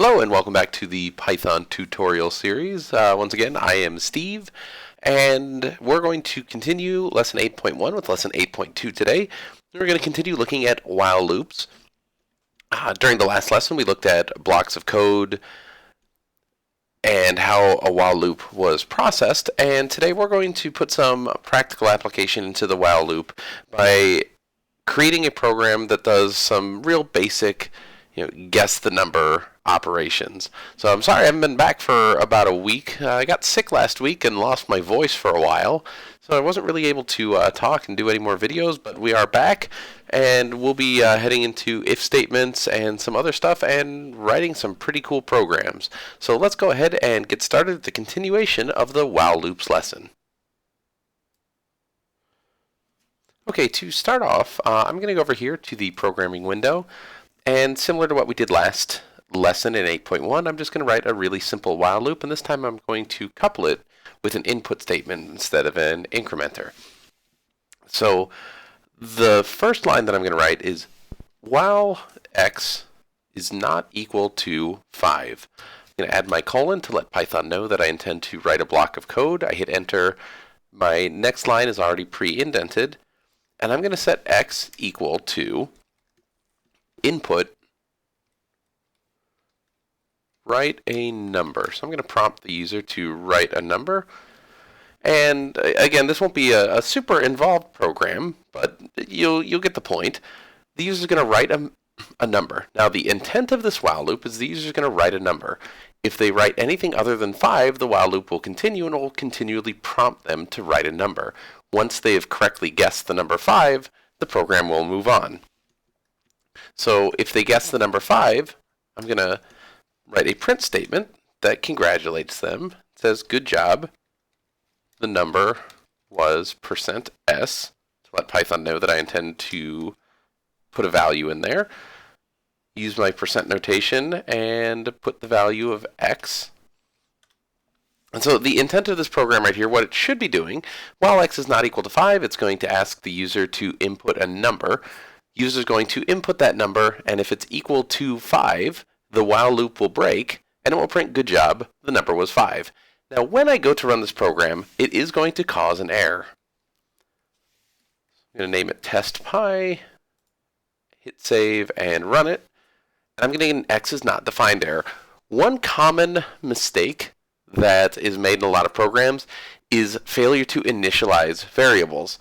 Hello and welcome back to the Python tutorial series. Once again, I am Steve, and we're going to continue lesson 8.1 with lesson 8.2 today. We're going to continue looking at while loops. During the last lesson, we looked at blocks of code and how a while loop was processed, and today we're going to put some practical application into the while loop by creating a program that does some real basic guess the number operations. So I'm sorry I haven't been back for about a week. I got sick last week and lost my voice for a while, so I wasn't really able to talk and do any more videos, but we are back, and we'll be heading into if statements and some other stuff and writing some pretty cool programs. So let's go ahead and get started with the continuation of the while loops lesson. Okay, to start off, I'm going to go over here to the programming window. And similar to what we did last lesson in 8.1, I'm just going to write a really simple while loop, and this time I'm going to couple it with an input statement instead of an incrementer. So the first line that I'm going to write is while x is not equal to 5. I'm going to add my colon to let Python know that I intend to write a block of code. I hit enter. My next line is already pre-indented, and I'm going to set x equal to input, write a number. So I'm going to prompt the user to write a number. And again, this won't be a super involved program, but you'll get the point. The user is going to write a number. Now, the intent of this while loop is the user is going to write a number. If they write anything other than 5, the while loop will continue and it will continually prompt them to write a number. Once they have correctly guessed the number 5, the program will move on. So if they guess the number 5, I'm going to write a print statement that congratulates them. It says, good job. The number was %s, to let Python know that I intend to put a value in there. Use my % notation and put the value of x. And so the intent of this program right here, what it should be doing, while x is not equal to 5, it's going to ask the user to input a number. User is going to input that number, and if it's equal to 5, the while loop will break, and it will print, good job, the number was 5. Now, when I go to run this program, it is going to cause an error. I'm going to name it test.py, hit save, and run it. And I'm going to get an x is not defined error. One common mistake that is made in a lot of programs is failure to initialize variables.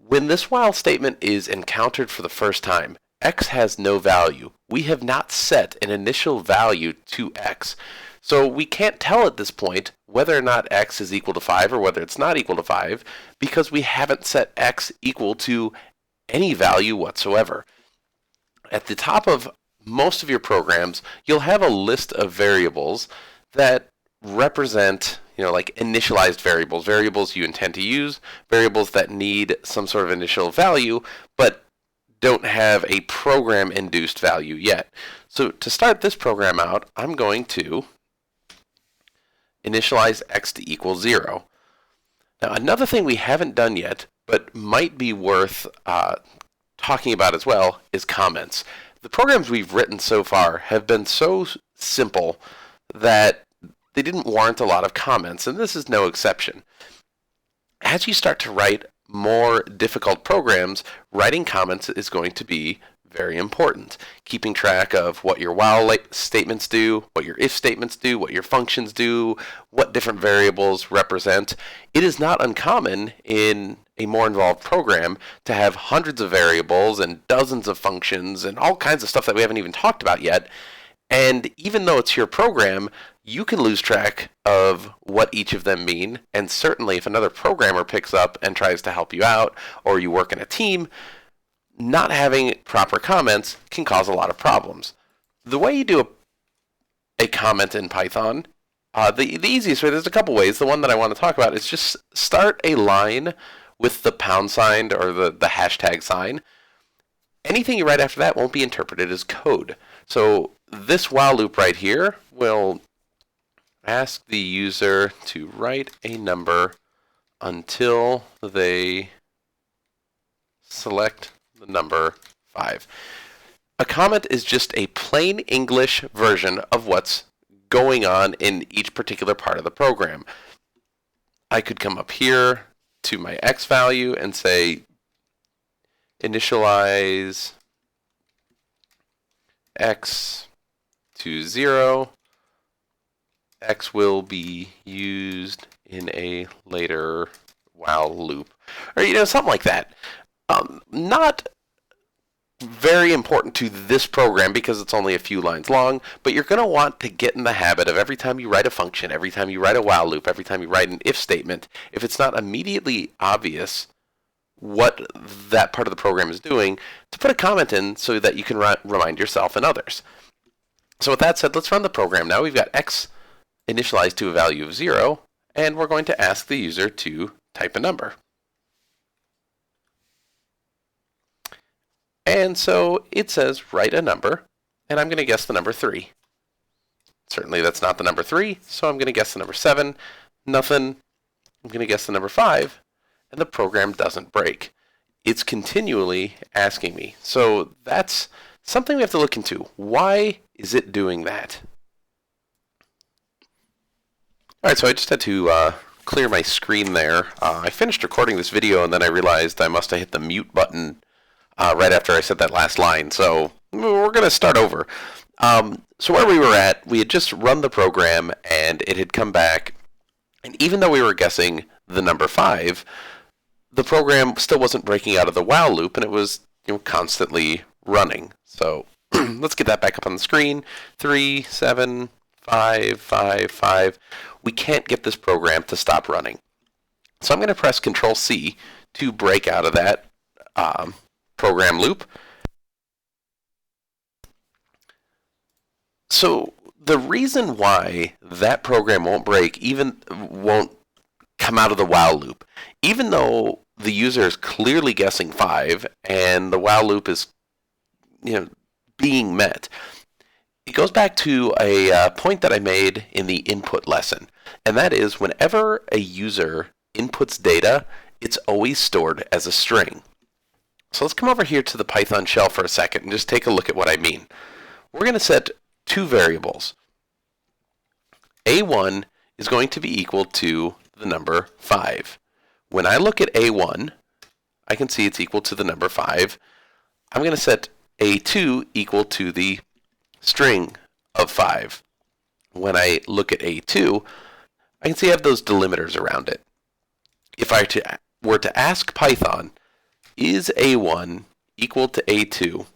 When this while statement is encountered for the first time, x has no value. We have not set an initial value to x. So we can't tell at this point whether or not x is equal to 5 or whether it's not equal to 5 because we haven't set x equal to any value whatsoever. At the top of most of your programs, you'll have a list of variables that represent like initialized variables, variables you intend to use, variables that need some sort of initial value, but don't have a program-induced value yet. So to start this program out, I'm going to initialize x to equal 0. Now, another thing we haven't done yet, but might be worth talking about as well, is comments. The programs we've written so far have been so simple that they didn't warrant a lot of comments, and this is no exception. As you start to write more difficult programs, writing comments is going to be very important. Keeping track of what your while statements do, what your if statements do, what your functions do, what different variables represent. It is not uncommon in a more involved program to have hundreds of variables and dozens of functions and all kinds of stuff that we haven't even talked about yet. And even though it's your program, you can lose track of what each of them mean. And certainly if another programmer picks up and tries to help you out, or you work in a team, not having proper comments can cause a lot of problems. The way you do a comment in Python, the easiest way, there's a couple ways. The one that I want to talk about is just start a line with the pound sign or the hashtag sign. Anything you write after that won't be interpreted as code. So this while loop right here will ask the user to write a number until they select the number 5. A comment is just a plain English version of what's going on in each particular part of the program. I could come up here to my x value and say initialize x to 0. X will be used in a later while loop, or something like that. Not very important to this program because it's only a few lines long, but you're going to want to get in the habit of every time you write a function, every time you write a while loop, every time you write an if statement, if it's not immediately obvious what that part of the program is doing, to put a comment in so that you can remind yourself and others. So with that said, let's run the program now. We've got x initialized to a value of 0, and we're going to ask the user to type a number. And so it says write a number, and I'm going to guess the number 3. Certainly that's not the number 3, so I'm going to guess the number 7. Nothing. I'm going to guess the number 5, and the program doesn't break. It's continually asking me. So that's something we have to look into. Why is it doing that? All right, so I just had to clear my screen there. I finished recording this video, and then I realized I must have hit the mute button right after I said that last line. So we're going to start over. So where we were at, we had just run the program, and it had come back. And even though we were guessing the number 5, the program still wasn't breaking out of the while loop, and it was constantly running. So let's get that back up on the screen. 3, 7, 5, 5, 5. We can't get this program to stop running. So I'm going to press Control-C to break out of that program loop. So the reason why that program won't break, won't come out of the while loop, even though the user is clearly guessing 5 and the while loop is being met, it goes back to a point that I made in the input lesson, and that is whenever a user inputs data, it's always stored as a string. So let's come over here to the Python shell for a second and just take a look at what I mean. We're going to set two variables. A1 is going to be equal to the number 5. When I look at A1, I can see it's equal to the number 5. I'm going to set A2 equal to the string of 5. When I look at A2, I can see I have those delimiters around it. If I were to ask Python, is A1 equal to A2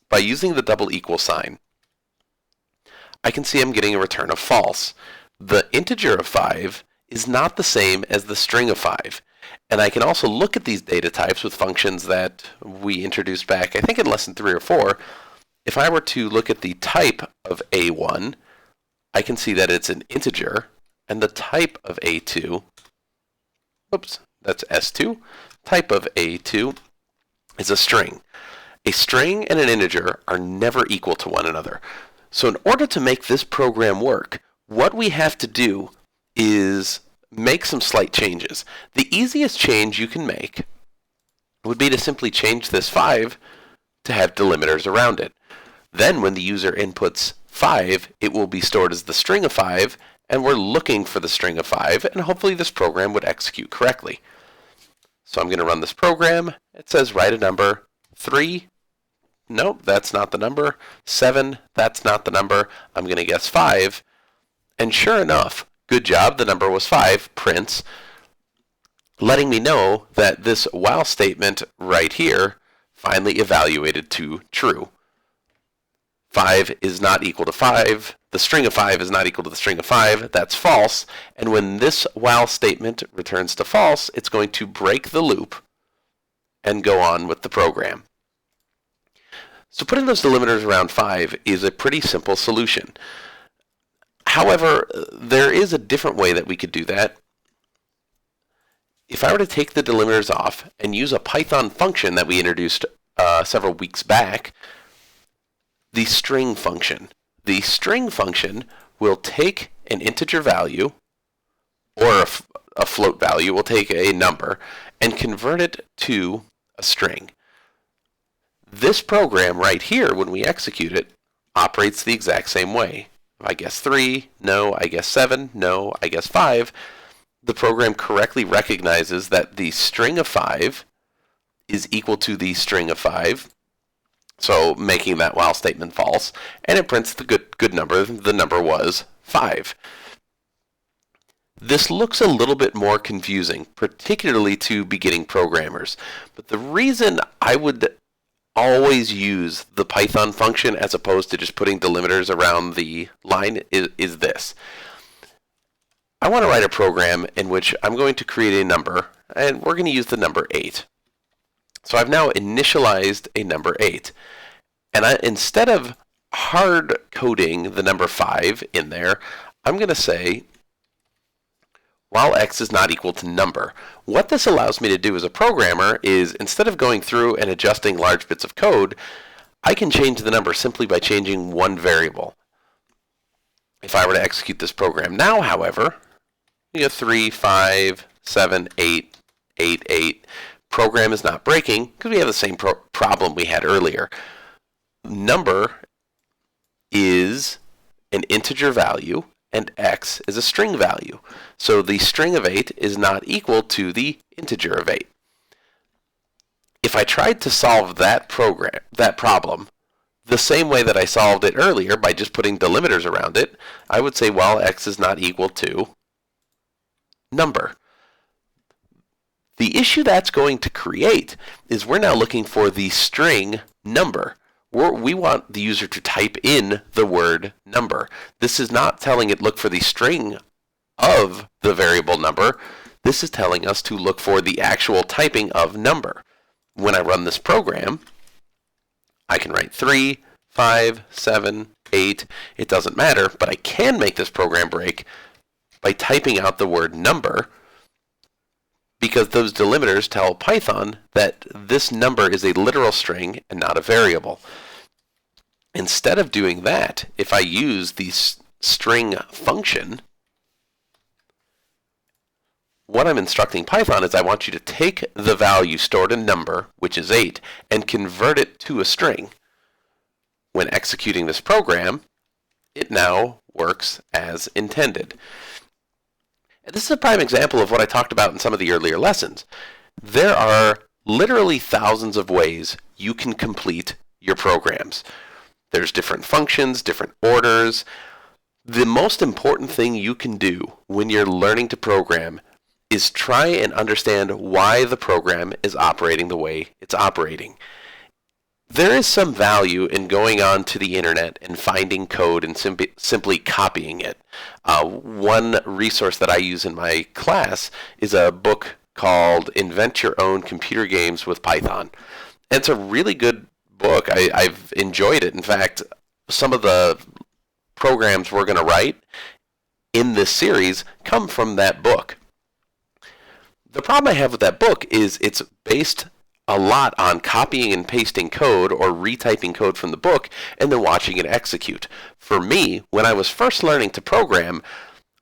by using the double equal sign, I can see I'm getting a return of false. The integer of 5 is not the same as the string of 5. And I can also look at these data types with functions that we introduced back, I think in lesson 3 or 4. If I were to look at the type of A1, I can see that it's an integer, and the type of A2, that's S2, type of A2 is a string. A string and an integer are never equal to one another. So in order to make this program work, what we have to do is make some slight changes. The easiest change you can make would be to simply change this 5 to have delimiters around it. Then when the user inputs 5, it will be stored as the string of 5, and we're looking for the string of 5, and hopefully this program would execute correctly. So I'm going to run this program. It says write a number. 3, nope, that's not the number. 7, that's not the number. I'm going to guess 5. And sure enough, good job, the number was 5, prints, letting me know that this while statement right here finally evaluated to true. 5 is not equal to 5. The string of 5 is not equal to the string of 5. That's false. And when this while statement returns to false, it's going to break the loop and go on with the program. So putting those delimiters around 5 is a pretty simple solution. However, there is a different way that we could do that. If I were to take the delimiters off and use a Python function that we introduced several weeks back, the string function. The string function will take an integer value or a float value, will take a number and convert it to a string. This program right here, when we execute it, operates the exact same way. If I guess 3, no. I guess 7, no. I guess 5. The program correctly recognizes that the string of 5 is equal to the string of 5, so making that while statement false, and it prints the good number. The number was 5. This looks a little bit more confusing, particularly to beginning programmers, but the reason I would always use the Python function as opposed to just putting delimiters around the line is this. I want to write a program in which I'm going to create a number, and we're going to use the number 8. So I've now initialized a number 8. And instead of hard coding the number 5 in there, I'm going to say while x is not equal to number. What this allows me to do as a programmer is, instead of going through and adjusting large bits of code, I can change the number simply by changing one variable. If I were to execute this program now, however, you get 3, 5, 7, 8, 8, 8. Program is not breaking because we have the same problem we had earlier. Number is an integer value and x is a string value. So the string of 8 is not equal to the integer of 8. If I tried to solve that problem the same way that I solved it earlier by just putting delimiters around it, I would say while x is not equal to number. The issue that's going to create is we're now looking for the string number. We want the user to type in the word number. This is not telling it look for the string of the variable number. This is telling us to look for the actual typing of number. When I run this program, I can write 3, 5, 7, 8. It doesn't matter, but I can make this program break by typing out the word number, because those delimiters tell Python that this number is a literal string and not a variable. Instead of doing that, if I use the string function, what I'm instructing Python is I want you to take the value stored in number, which is 8, and convert it to a string. When executing this program, it now works as intended. And this is a prime example of what I talked about in some of the earlier lessons. There are literally thousands of ways you can complete your programs. There's different functions, different orders. The most important thing you can do when you're learning to program is try and understand why the program is operating the way it's operating. There is some value in going on to the internet and finding code and simply copying it. One resource that I use in my class is a book called Invent Your Own Computer Games with Python. And it's a really good book. I've enjoyed it. In fact, some of the programs we're going to write in this series come from that book. The problem I have with that book is it's based a lot on copying and pasting code or retyping code from the book and then watching it execute. For me, when I was first learning to program,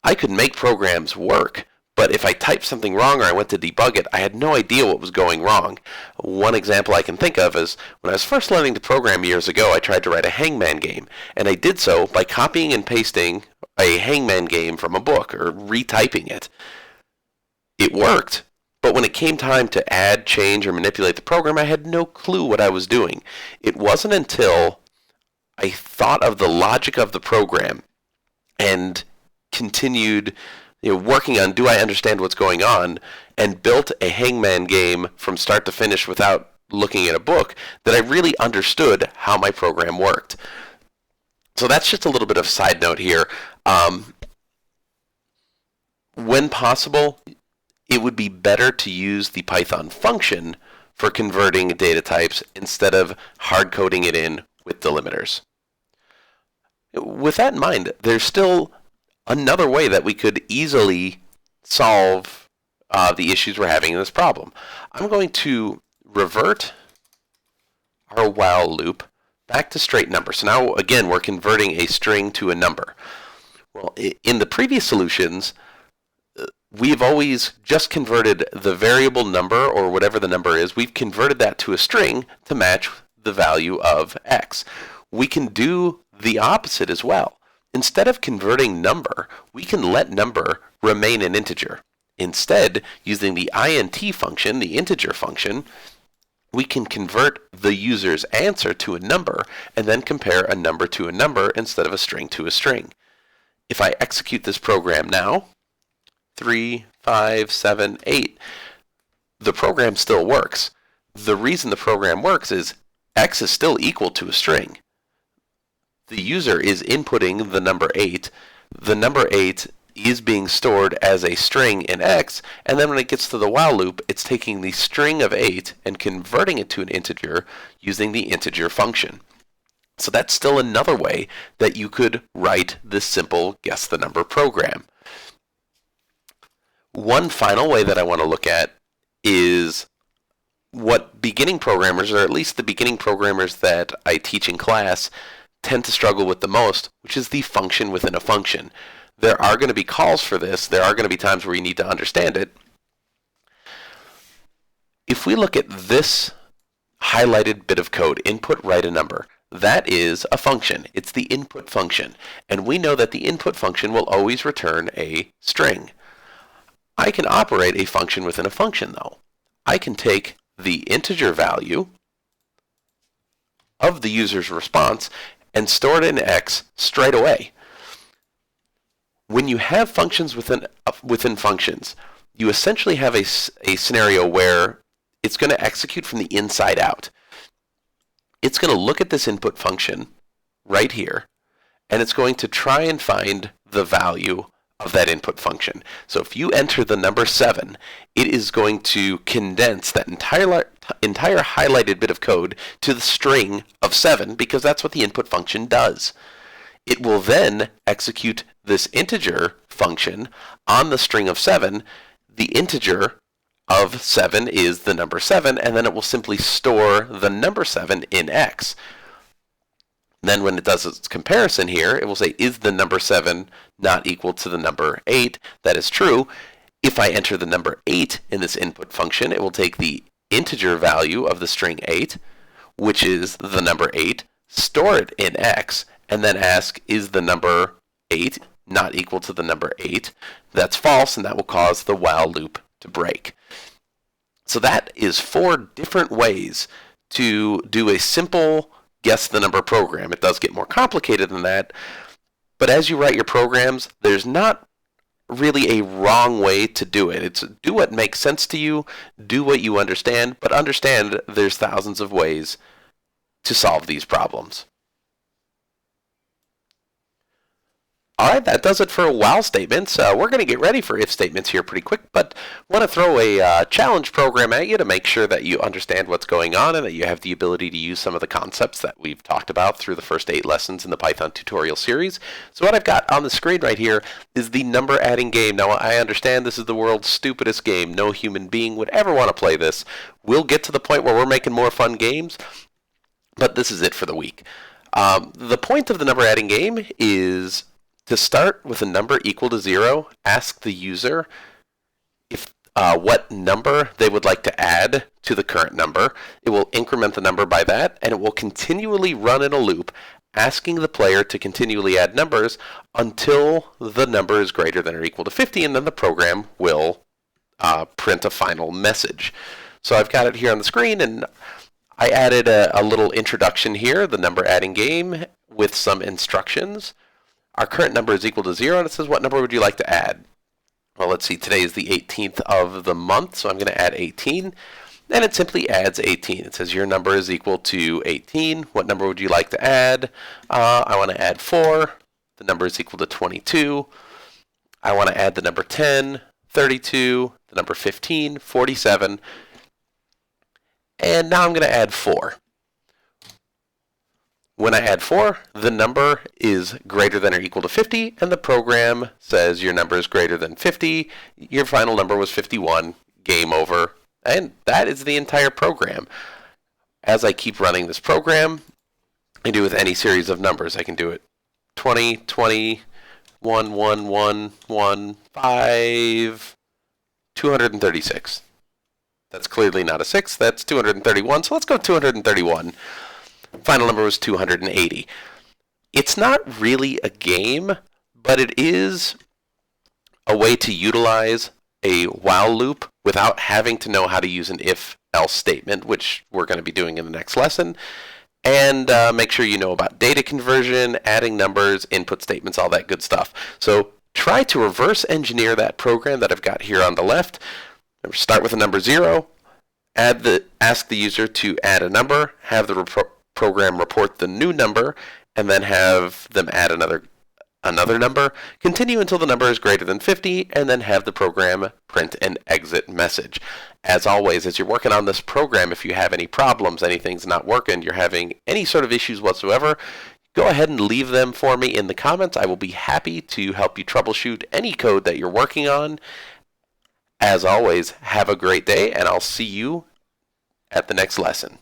I could make programs work, but if I typed something wrong or I went to debug it, I had no idea what was going wrong. One example I can think of is when I was first learning to program years ago, I tried to write a hangman game, and I did so by copying and pasting a hangman game from a book or retyping it. It worked, but when it came time to add, change, or manipulate the program, I had no clue what I was doing. It wasn't until I thought of the logic of the program and continued working on, do I understand what's going on, and built a hangman game from start to finish without looking at a book, that I really understood how my program worked. So that's just a little bit of side note here. When possible, it would be better to use the Python function for converting data types instead of hard coding it in with delimiters. With that in mind, there's still another way that we could easily solve the issues we're having in this problem. I'm going to revert our while loop back to straight number. So now, again, we're converting a string to a number. Well, in the previous solutions, we've always just converted the variable number, or whatever the number is, we've converted that to a string to match the value of x. We can do the opposite as well. Instead of converting number, we can let number remain an integer. Instead, using the int function, the integer function, we can convert the user's answer to a number and then compare a number to a number instead of a string to a string. If I execute this program now, 3, 5, 7, 8, the program still works. The reason the program works is x is still equal to a string. The user is inputting the number 8. The number 8 is being stored as a string in x, and then when it gets to the while loop, it's taking the string of 8 and converting it to an integer using the integer function. So that's still another way that you could write this simple guess the number program. One final way that I want to look at is what beginning programmers, or at least the beginning programmers that I teach in class, tend to struggle with the most, which is the function within a function. There are going to be calls for this. There are going to be times where you need to understand it. If we look at this highlighted bit of code, input write a number, that is a function. It's the input function. And we know that the input function will always return a string. I can operate a function within a function, though. I can take the integer value of the user's response and store it in x straight away. When you have functions within functions, you essentially have a scenario where it's going to execute from the inside out. It's going to look at this input function right here, and it's going to try and find the value of that input function. So if you enter the number 7, it is going to condense that entire highlighted bit of code to the string of 7, because that's what the input function does. It will then execute this integer function on the string of 7. The integer of 7 is the number 7, and then it will simply store the number 7 in x. Then when it does its comparison here, it will say, is the number 7 not equal to the number 8? That is true. If I enter the number 8 in this input function, it will take the integer value of the string 8, which is the number 8, store it in x, and then ask, is the number 8 not equal to the number 8? That's false, and that will cause the while loop to break. So that is 4 different ways to do a simple guess the number program. It does get more complicated than that, but as you write your programs, there's not really a wrong way to do it. It's do what makes sense to you, do what you understand, but understand there's thousands of ways to solve these problems. Alright, that does it for while statements. We're going to get ready for if statements here pretty quick, but want to throw a challenge program at you to make sure that you understand what's going on and that you have the ability to use some of the concepts that we've talked about through the first 8 lessons in the Python tutorial series. So what I've got on the screen right here is the number adding game. Now I understand this is the world's stupidest game. No human being would ever want to play this. We'll get to the point where we're making more fun games, but this is it for the week. The point of the number adding game is to start with a number equal to 0, ask the user if what number they would like to add to the current number. It will increment the number by that, and it will continually run in a loop, asking the player to continually add numbers until the number is greater than or equal to 50, and then the program will print a final message. So I've got it here on the screen, and I added a little introduction here, the number adding game, with some instructions. Our current number is equal to 0, and it says, what number would you like to add? Well, let's see, today is the 18th of the month, so I'm going to add 18, and it simply adds 18. It says your number is equal to 18. What number would you like to add? I want to add 4. The number is equal to 22. I want to add the number 10, 32, the number 15, 47, and now I'm going to add 4. When I add 4, the number is greater than or equal to 50, and the program says your number is greater than 50. Your final number was 51. Game over. And that is the entire program. As I keep running this program, I do with any series of numbers. I can do it 20, 20, 1, 1, 1, 1, 5, 236. That's clearly not a 6. That's 231. So let's go 231. Final number was 280. It's not really a game, but it is a way to utilize a while loop without having to know how to use an if-else statement, which we're going to be doing in the next lesson. And make sure you know about data conversion, adding numbers, input statements, all that good stuff. So try to reverse engineer that program that I've got here on the left. Start with the number 0, ask the user to add a number, have the program report the new number, and then have them add another number, continue until the number is greater than 50, and then have the program print an exit message. As always, as you're working on this program, if you have any problems, anything's not working, you're having any sort of issues whatsoever, go ahead and leave them for me in the comments. I will be happy to help you troubleshoot any code that you're working on. As always, have a great day, and I'll see you at the next lesson.